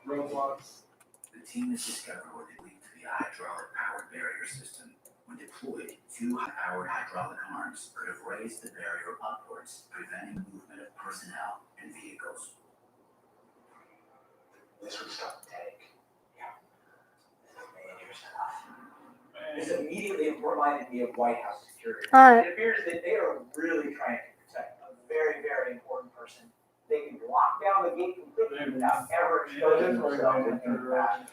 Roblox. The team has discovered what they believe to be a hydraulic-powered barrier system. When deployed, 2 high-powered hydraulic arms could have raised the barrier upwards, preventing movement of personnel and vehicles. This would stop the tank. Yeah. This is major stuff. This This immediately reminded me of White House security. Alright. It appears that they are really trying to protect a very, very important person. They can lock down the gate completely without ever exposing themselves in any fashion.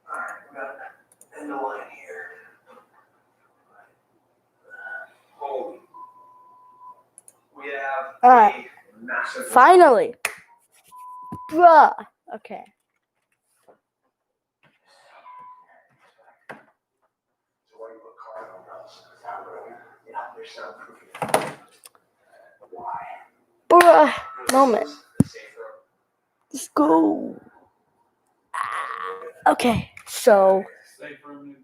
Alright, we got an end of line here. Holy. We have Alright. a massive. Finally. Bruh. Okay. So why you put cars on those? Yeah, they're soundproofing. Why? Bruh. Moment. Safe road. Let's go. Okay. So, Safe room.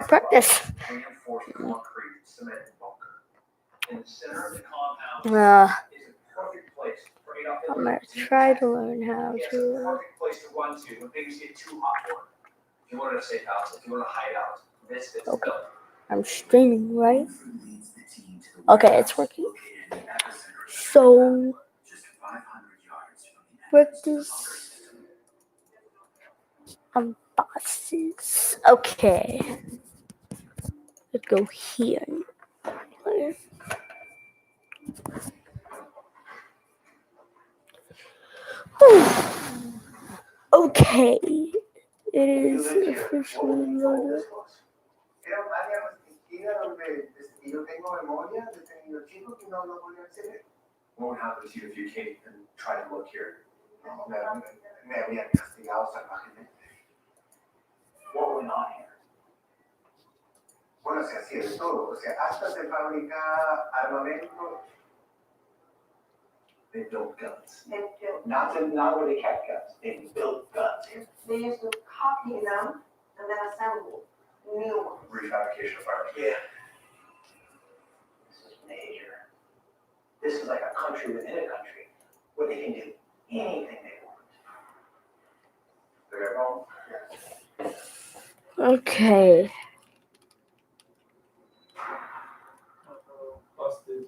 practice. Reinforced concrete cement bunker. In the center of the compound is a perfect place for Adolf I'm Hitler. gonna try to learn how It's a to. perfect place to run to when things get too hot for him. If you wanted a safe house, if you want to hide out, this is the building. I'm streaming, right? Winfrey leads the team to the Okay, warehouse it's working. located in the epicenter of the So, just 500 yards from the practice. Bosses. Okay. Let's go here. Okay. It is officially loaded. Era un área restringida donde yo tengo memoria desde niño chico que no podía acceder. What would happen to you if you came and tried to look here? Me habían castigado salvajemente. What went on here? Bueno, se hacía de todo. O sea, hasta se fabricaba armamento. They built guns. Not where they kept guns. They built guns here. They used to copy them and then assemble new ones. Refabrication of arms. Yeah. This is major. This is like a country within a country where they can do anything they want. They're home. Okay. Busted.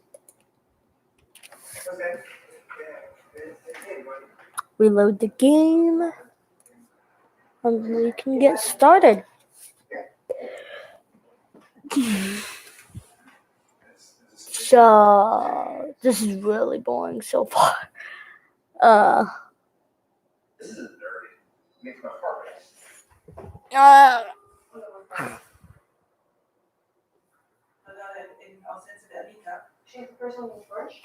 Okay. Reload the game. And we can get started. So, this is really boring so far. This is dirty. Makes my heart race. She's the person in charge.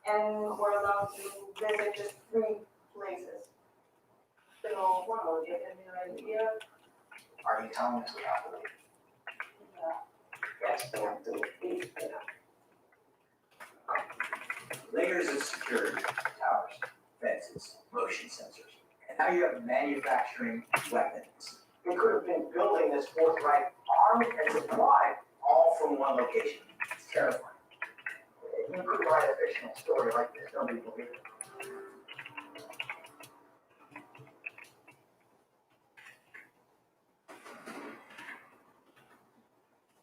And we're allowed to visit just 3 places. Pero bueno, ya terminó el día. Are you telling us we have to leave? Yes, we have to leave. Layers of security, towers, fences, motion sensors. And now you have manufacturing weapons. We could have been building this forthright armed and supplied all from one location. It's terrifying. You could write a fictional story like this, nobody will believe it.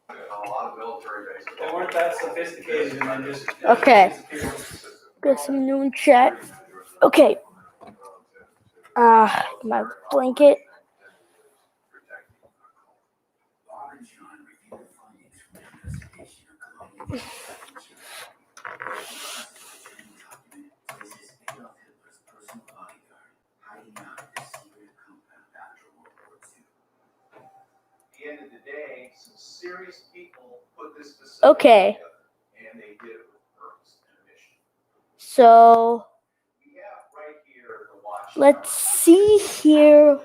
A lot of military bases. They weren't that sophisticated and then just. Okay. disappeared. Got some new in chat. Okay. My blanket. Orange John reviewed the findings from the investigation of colonial document places Adolf Hitler's personal bodyguard hiding out in a secret compound after World War II. At the end of the day, some serious people put this facility Okay. together, and they did it with purpose and a mission. So, We have right here the watch. let's see here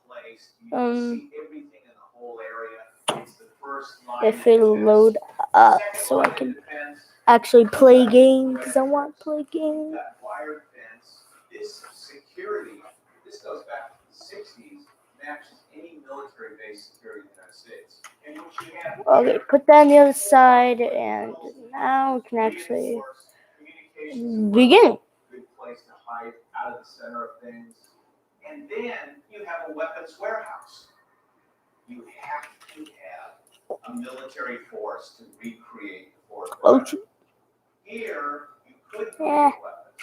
Place. You can see everything in the whole area. It's the first line if of it'll defense. load up Second so I line of can defense, actually play game because I want to play game. that wire fence is security. This goes back to the 60s, matches any military base security in the United States. And what you have Okay, put that on the other side, and now we can actually reinforced communications, begin. good place to hide out of the center of things. And then you have a weapons warehouse. You have to have a military force to recreate the Fourth Reich. Here, you could create weapons.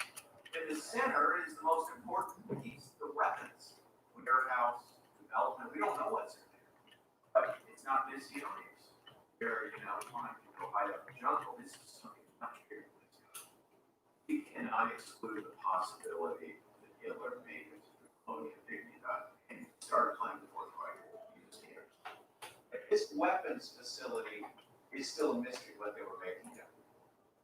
In the center is the most important piece, the weapons warehouse development. We don't know what's in there, but it's not miscellaneous. Here, fine, you go hide up in the jungle. This is something much bigger than this. We cannot exclude the possibility that Hitler made it to the colonial dignidad and started playing the Fourth Reich. This weapons facility is still a mystery what they were making there.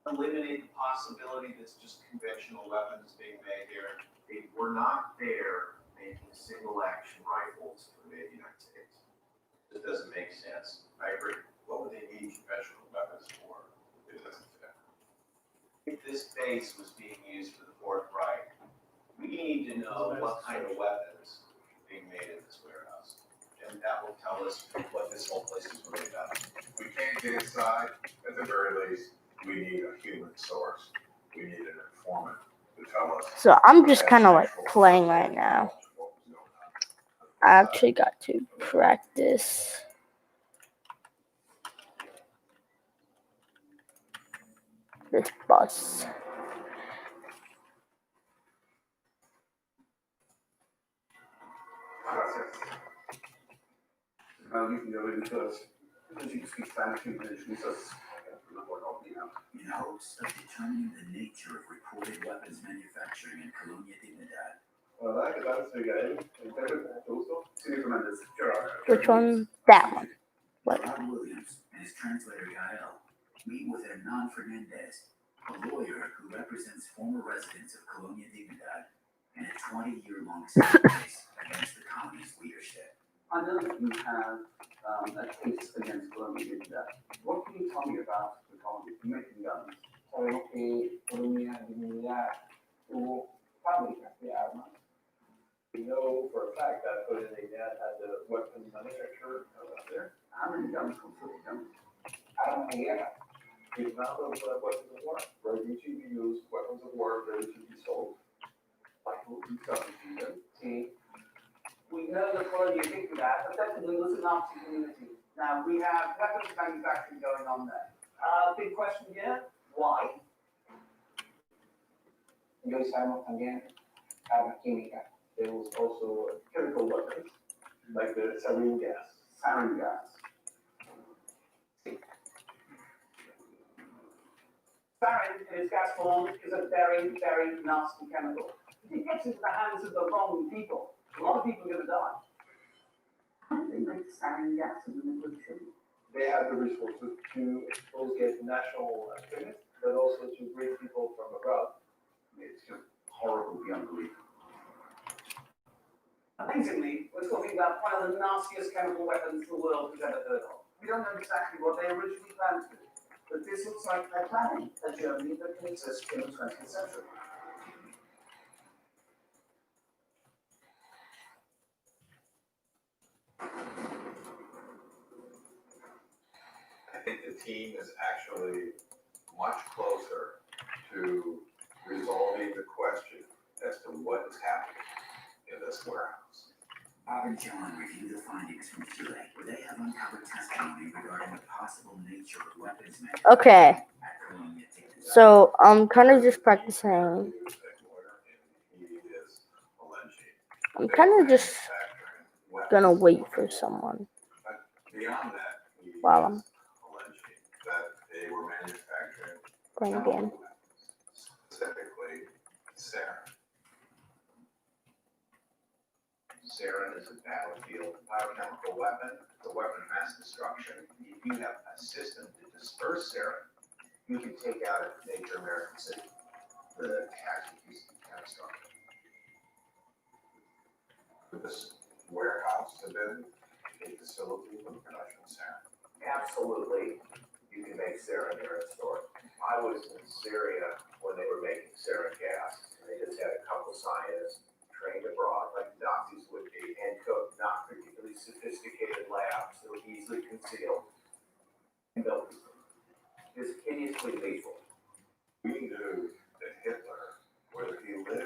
Eliminate the possibility that's just conventional weapons being made here. They were not there making single action rifles for the United States. It doesn't make sense. I agree. What would they need conventional weapons for? It doesn't fit. If this base was being used for the Fourth Reich, we need to know what kind of weapons are being made in this warehouse. And that will tell us what this whole place is really about. We can't get inside, at the very least, we need a human source. We need an informant to tell us. So I'm just kind of like playing right now. I actually got to practice. This bus. You can go in because you can speak Spanish, you can introduce us. In hopes of determining the nature of reported weapons manufacturing in Colonia Dignidad. Hola, ¿qué tal? Soy Gael. ¿Te gustó? Sí, Fernández. Which one? That one. What? Rod Williams and his translator Gael meet with Hernan Fernandez, a lawyer who represents former residents of Colonia Dignidad in a 20-year-long civil case against the colony's leadership. I know that you have a case against Colombia Dignidad. What can you tell me about the colony? You mentioned guns. Sabemos que Colonia Dignidad tuvo fábricas de armas. We know for a fact that Colonia Dignidad had the weapons manufacturer there. How many guns come through the guns? Armas de guerra. The amount of weapons of war, ready to be used, weapons of war ready to be sold. Like what you stuff in them. See, We know that Colonia Dignidad effectively was a Nazi community. Now, we have weapons manufacturing going on there. Big question here, why? y hoy sabemos también armas químicas. There was also chemical weapons, like the sarin gas. Sarin gas. Sarin, in its gas form, is a very, very nasty chemical. If it gets into the hands of the wrong people, a lot of people are going to die. How do they make sarin gas in the middle of the city? They have the resources to expose it to national activists, but also to bring people from abroad. It's just horrible beyond belief. Amazingly, we're talking about one of the nastiest chemical weapons the world has ever heard of. We don't know exactly what they originally planned to do, but this looks like they're planning a Germany that can exist in the 20th century. I think the team is actually much closer to resolving the question as to what is happening in this warehouse. Bob and John review the findings from Chile, where they have uncovered testimony regarding the possible nature of weapons manufacturing Okay, at Colonia Dignidad. so I'm kind of just practicing. I'm kind of just gonna wait for someone Beyond that, he while I'm is alleging that they were manufacturing playing the game. specifically sarin. Sarin is a battlefield biochemical weapon. It's a weapon of mass destruction. If you have a system to disperse sarin, you can take out a major American city. The casualties can be catastrophic. Could this warehouse have been a facility for the production of sarin? Absolutely, you can make sarin there and store it. I was in Syria when they were making sarin gas, and they just had a couple scientists trained abroad, like Nazis would be, and cooked not particularly sophisticated labs that were easily concealed and built them. It's hideously lethal. We knew that Hitler, whether he lived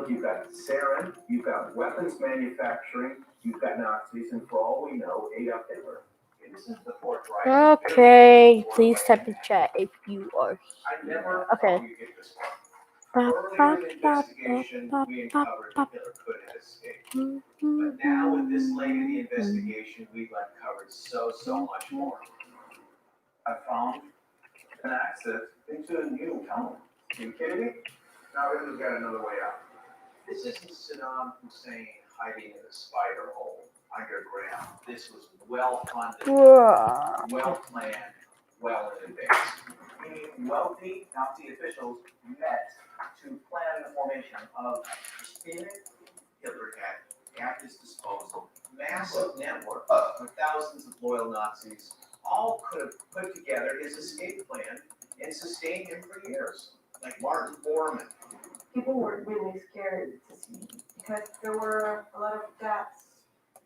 Look, you've got sarin, you've got weapons manufacturing, you've got Nazis, and for all we know, Adolf Hitler. And this is the Fourth Reich. Okay, please type in chat if you are. I never Okay. thought you'd get this far. Earlier in the investigation, we uncovered that Hitler could have escaped. But now with this late in the investigation, we've uncovered so much more. I found an access into a new tunnel. Are you kidding me? Now we've got another way out. This isn't Saddam Hussein hiding in a spider hole underground. This was well-funded, well-planned, well in advance. Meaning wealthy Nazi officials met to plan the formation of Stephen. Hitler had at his disposal massive network of thousands of loyal Nazis, all could have put together his escape plan and sustained him for years, like Martin Bormann. People were really scared to see him because there were a lot of deaths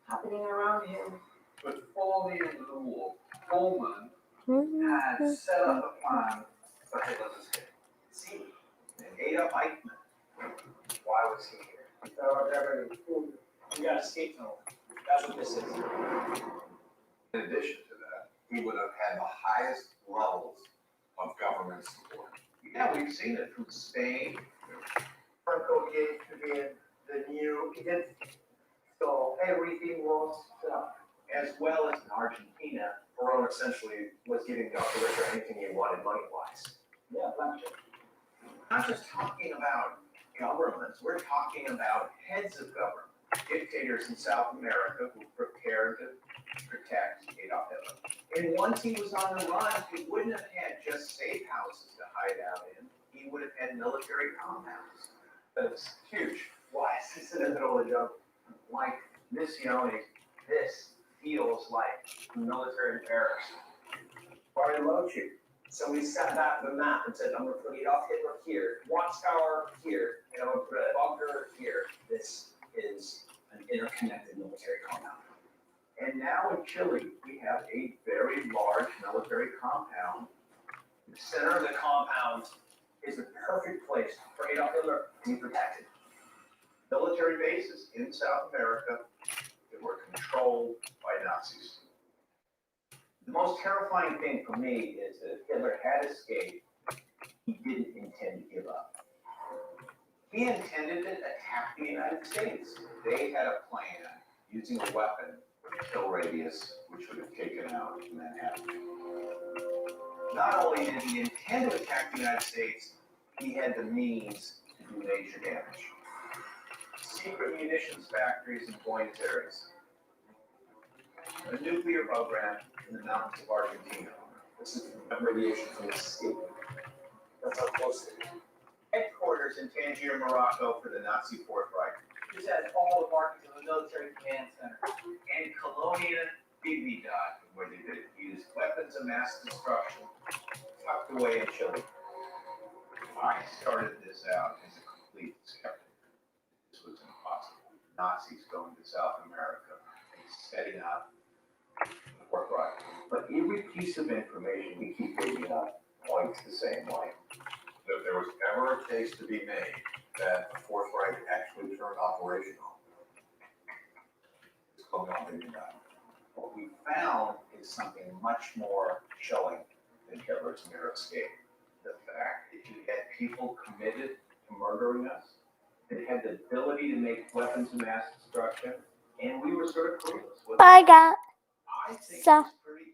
happening around him. But following the rule, Coleman had set up a plan for Hitler's escape. See, and Adolf Eichmann. Why was he here? We got escape tunnel. That's what this is. In addition to that, he would have had the highest levels of government support. Yeah, we've seen it from Spain. Franco gave to be the new event. So everything was As well as in Argentina. Perón essentially was giving Dr. Richter anything he wanted money-wise. yeah, Not just talking about governments, we're talking about heads of government, dictators in South America who prepared to protect Adolf Hitler. And once he was on the run, he wouldn't have had just safe houses to hide out in. He would have had military compounds. That's huge. Why is this in the middle of the jungle? like Missione, this feels like military barracks. Bariloche. So we set that the map and said, I'm gonna put Adolf Hitler here, watchtower here, and I'm gonna put a bunker here. This is an interconnected military compound. And now in Chile, we have a very large military compound. The center of the compound is the perfect place for Adolf Hitler to be protected. Military bases in South America that were controlled by Nazis. The most terrifying thing for me is that if Hitler had escaped, he didn't intend to give up. He intended to attack the United States. They had a plan using a weapon with a kill radius, which would have taken out Manhattan. Not only did he intend to attack the United States, he had the means to do major damage. Secret munitions factories in Buenos Aires. A nuclear program in the mountains of Argentina. This is radiation from escape. That's how close it is. Headquarters in Tangier, Morocco for the Nazi Fourth Reich. This has all the markings of a military command center. And Colonia Dignidad, where they could use weapons of mass destruction tucked away in Chile. I started this out as a complete skeptic. This was impossible. Nazis going to South America and setting up the Fourth Reich. But every piece of information we keep digging up points the same way. If there was ever a case to be made that the Fourth Reich actually turned operational, it's going on in that. What we found is something much more chilling than Hitler's mere escape. The fact that you had people committed to murdering us, that had the ability to make weapons of mass destruction, and we were sort of clueless. Bye, guys. I think So- it's pretty